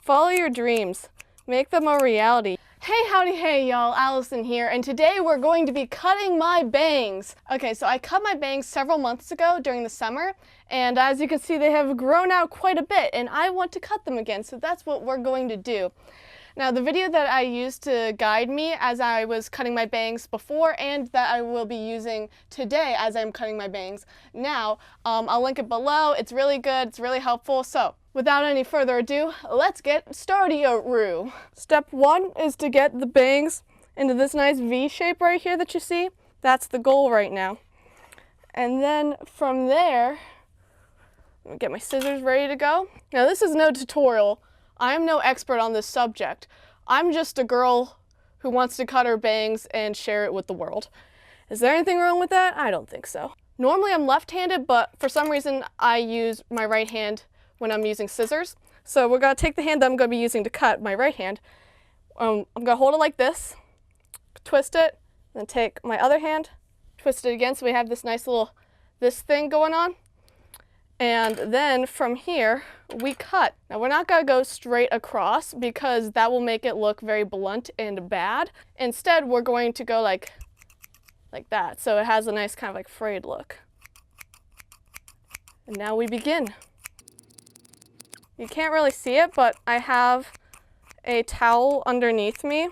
Follow your dreams. Make them a reality. Hey, howdy, hey, y'all. Allison here, and today we're going to be cutting my bangs. Okay, so I cut my bangs several months ago during the summer, and as you can see, they have grown out quite a bit, and I want to cut them again, so that's what we're going to do. Now, the video that I used to guide me as I was cutting my bangs before and that I will be using today as I'm cutting my bangs now, I'll link it below. It's really good, it's really helpful. So, without any further ado, let's get started-a-roo. Step one is to get the bangs into this nice V shape right here that you see. That's the goal right now. And then from there, I'm gonna get my scissors ready to go. Now, this is no tutorial. I'm no expert on this subject. I'm just a girl who wants to cut her bangs and share it with the world. Is there anything wrong with that? I don't think so. Normally I'm left-handed, but for some reason I use my right hand when I'm using scissors. So we're gonna take the hand that I'm gonna be using to cut, my right hand. I'm gonna hold it like this, twist it, then take my other hand, twist it again so we have this nice little, this thing going on. And then from here, we cut. Now we're not gonna go straight across because that will make it look very blunt and bad. Instead, we're going to go like that. So it has a nice kind of like frayed look. And now we begin. You can't really see it, but I have a towel underneath me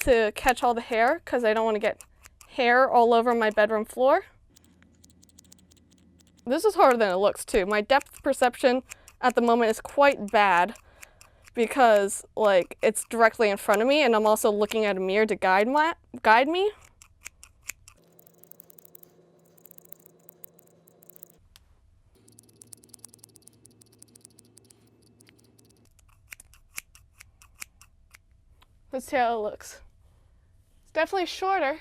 to catch all the hair because I don't want to get hair all over my bedroom floor. This is harder than it looks too. My depth perception at the moment is quite bad because like it's directly in front of me and I'm also looking at a mirror to guide me. Let's see how it looks. It's definitely shorter.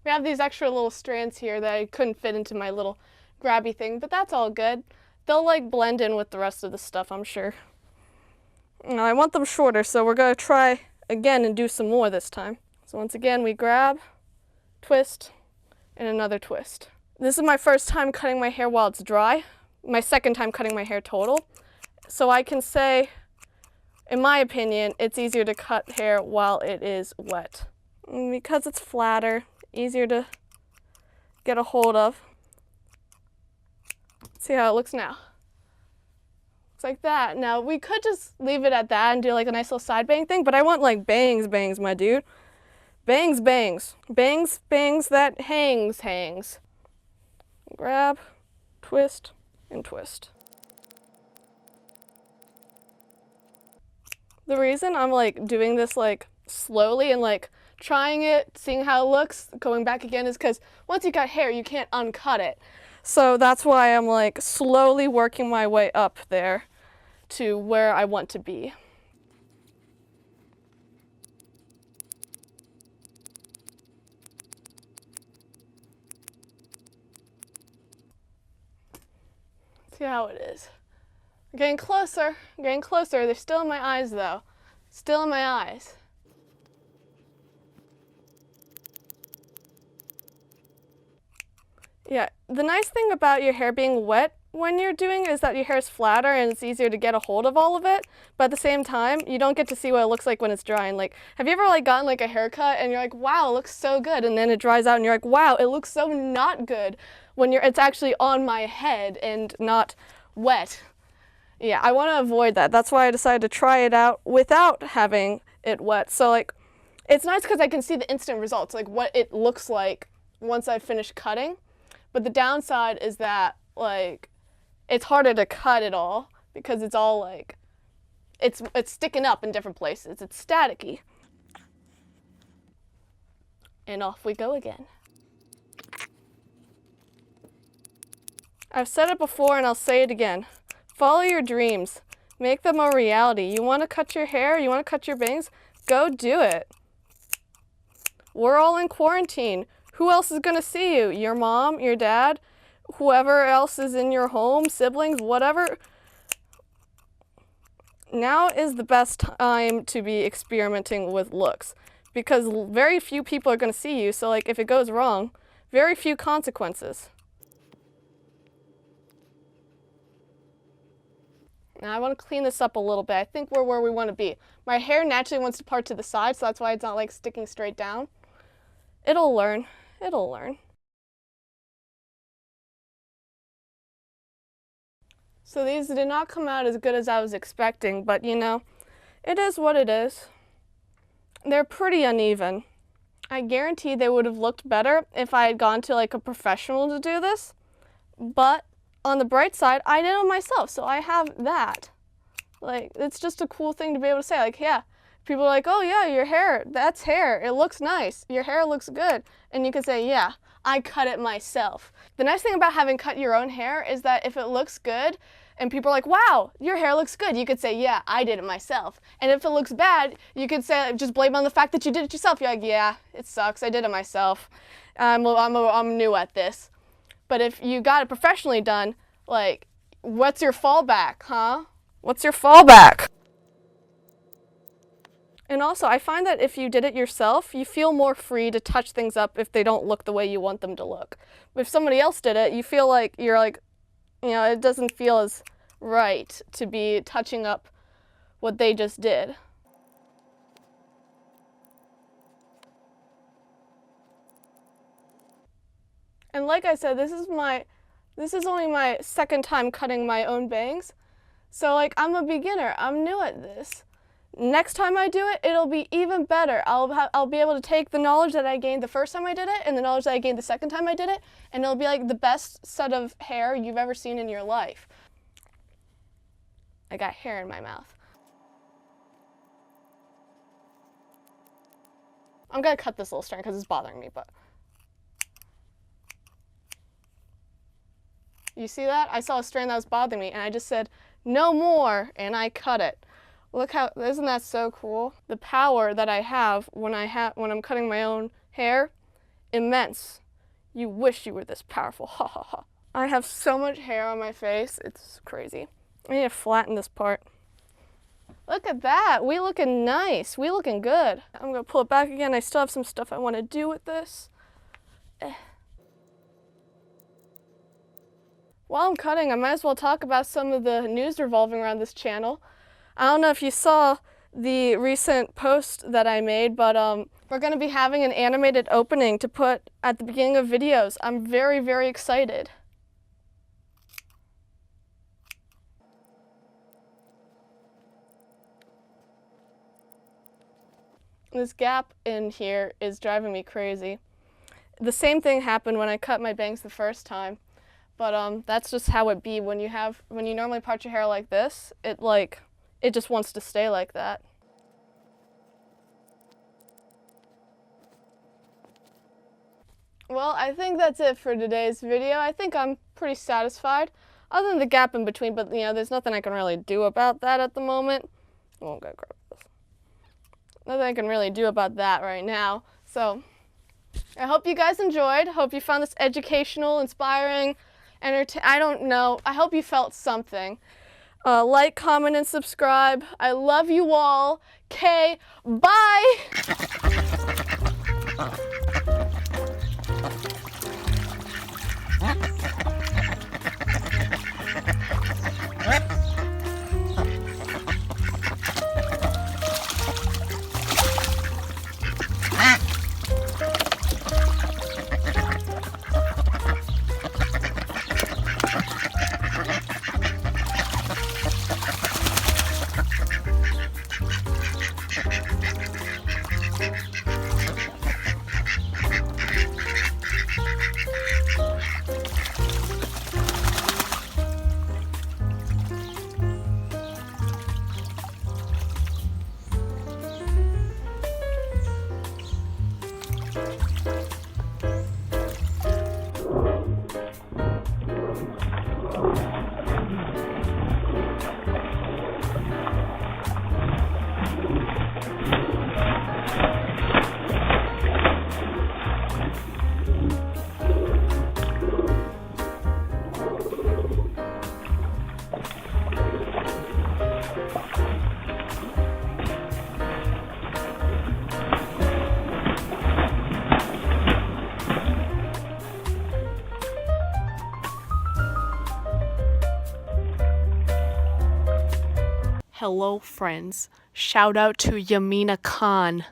We have these extra little strands here that I couldn't fit into my little grabby thing, but that's all good. They'll like blend in with the rest of the stuff, I'm sure. Now, I want them shorter, so we're gonna try again and do some more this time. So once again, we grab, twist, and another twist. This is my first time cutting my hair while it's dry. My second time cutting my hair total. So I can say, in my opinion, it's easier to cut hair while it is wet. And because it's flatter, easier to get a hold of. See how it looks now. Looks like that. Now we could just leave it at that and do like a nice little side bang thing, but I want like bangs, bangs, my dude. Bangs, bangs. Bangs, bangs that hangs. Grab, twist, and twist. The reason I'm like doing this like slowly and like trying it, seeing how it looks, going back again is because once you got hair, you can't uncut it. So that's why I'm like slowly working my way up there to where I want to be. See how it is. I'm getting closer, They're still in my eyes though. Still in my eyes. Yeah, the nice thing about your hair being wet when you're doing it is that your hair is flatter and it's easier to get a hold of all of it. But at the same time, you don't get to see what it looks like when it's dry. And like, have you ever like gotten like a haircut and you're like, wow, it looks so good. And then it dries out and you're like, wow, it looks so not good when it's actually on my head and not wet. Yeah, I want to avoid that. That's why I decided to try it out without having it wet. So like, it's nice because I can see the instant results, like what it looks like once I finish cutting. But the downside is that, like, it's harder to cut it all because it's all, like, it's sticking up in different places. It's staticky. And off we go again. I've said it before and I'll say it again. Follow your dreams. Make them a reality. You want to cut your hair? You want to cut your bangs? Go do it. We're all in quarantine. Who else is going to see you? Your mom, your dad, whoever else is in your home, siblings, whatever. Now is the best time to be experimenting with looks because very few people are going to see you. So like if it goes wrong, very few consequences. Now I want to clean this up a little bit. I think we're where we want to be. My hair naturally wants to part to the side, so that's why it's not like sticking straight down. It'll learn. It'll learn. So these did not come out as good as I was expecting, but you know, it is what it is. They're pretty uneven. I guarantee they would have looked better if I had gone to like a professional to do this, but on the bright side, I did it myself, so I have that. Like, it's just a cool thing to be able to say, like, yeah, people are like, oh yeah, your hair, that's hair, it looks nice, your hair looks good, and you can say, yeah, I cut it myself. The nice thing about having cut your own hair is that if it looks good, and people are like, wow, your hair looks good, you could say, yeah, I did it myself. And if it looks bad, you could say, just blame it on the fact that you did it yourself. You're like, yeah, it sucks, I did it myself. I'm new at this. But if you got it professionally done, like, what's your fallback, huh? What's your fallback? And also, I find that if you did it yourself, you feel more free to touch things up if they don't look the way you want them to look. If somebody else did it, you feel like you're like, you know, it doesn't feel as right to be touching up what they just did. And like I said, this is only my second time cutting my own bangs. So like, I'm a beginner, I'm new at this. Next time I do it, it'll be even better. I'll be able to take the knowledge that I gained the first time I did it and the knowledge that I gained the second time I did it, and it'll be like the best set of hair you've ever seen in your life. I got hair in my mouth. I'm gonna cut this little strand because it's bothering me, but. You see that? I saw a strand that was bothering me and I just said, no more, and I cut it. Look how, isn't that so cool? The power that I have when I'm cutting my own hair, immense. You wish you were this powerful, ha ha ha. I have so much hair on my face, it's crazy. I need to flatten this part. Look at that, we looking nice, we looking good. I'm gonna pull it back again, I still have some stuff I wanna do with this. While I'm cutting, I might as well talk about some of the news revolving around this channel. I don't know if you saw the recent post that I made, but we're going to be having an animated opening to put at the beginning of videos. I'm very, very excited. This gap in here is driving me crazy. The same thing happened when I cut my bangs the first time, but that's just how it be when you normally part your hair like this. It just wants to stay like that. Well, I think that's it for today's video. I think I'm pretty satisfied, other than the gap in between, but you know, there's nothing I can really do about that at the moment. I won't go grab this. Nothing I can really do about that right now. So, I hope you guys enjoyed. Hope you found this educational, inspiring, I don't know. I hope you felt something. Like, comment, and subscribe. I love you all. Okay, bye! Hello, friends. Shout out to Yamina Khan.